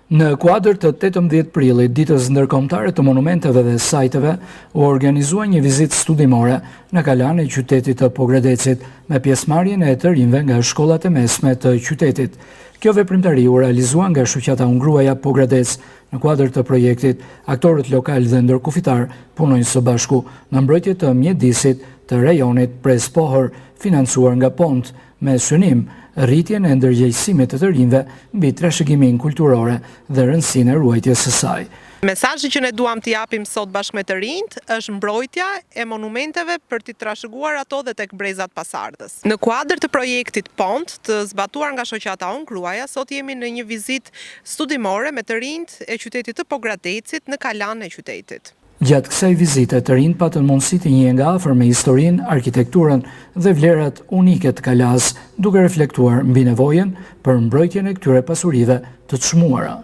Në kuadër të 18 prillit, ditës ndërkombëtare të monumenteve dhe sajteve, u organizua një vizitë studimore në kalan e qytetit të Pogradecit me pjesëmarrjen e të rinjve nga shkollat e mesme të qytetit. Kjo veprimtari u realizua nga shoqata Hungruaja Pogradec. Në kuadër të projektit, aktorët lokal dhe ndërkufitar punojnë së bashku në mbrojtje të mjedisit të rajonit Pres Pohër, financuar nga Pont, me synim rritjen e ndërgjegjësimit të rinjve mbi trashëgimin kulturore dhe rëndësinë e ruajtjes së saj. Mesazhi që ne duam t'i japim sot bashkë me të rinjt është mbrojtja e monumenteve për t'i trashëguar ato dhe tek brezat pasardhës. Në kuadër të projektit Pont, të zbatuar nga shoqata Hungruaja, sot jemi në një vizitë studimore me të rinjt e qytetit të Pogradecit në kalan e qytetit. Gjatë kësaj vizite, të rinjt patën mundësi të njihen nga afër me historinë, arkitekturën dhe vlerat unike të kalas, duke reflektuar mbi nevojën për mbrojtjen e këtyre pasurive të çmuara.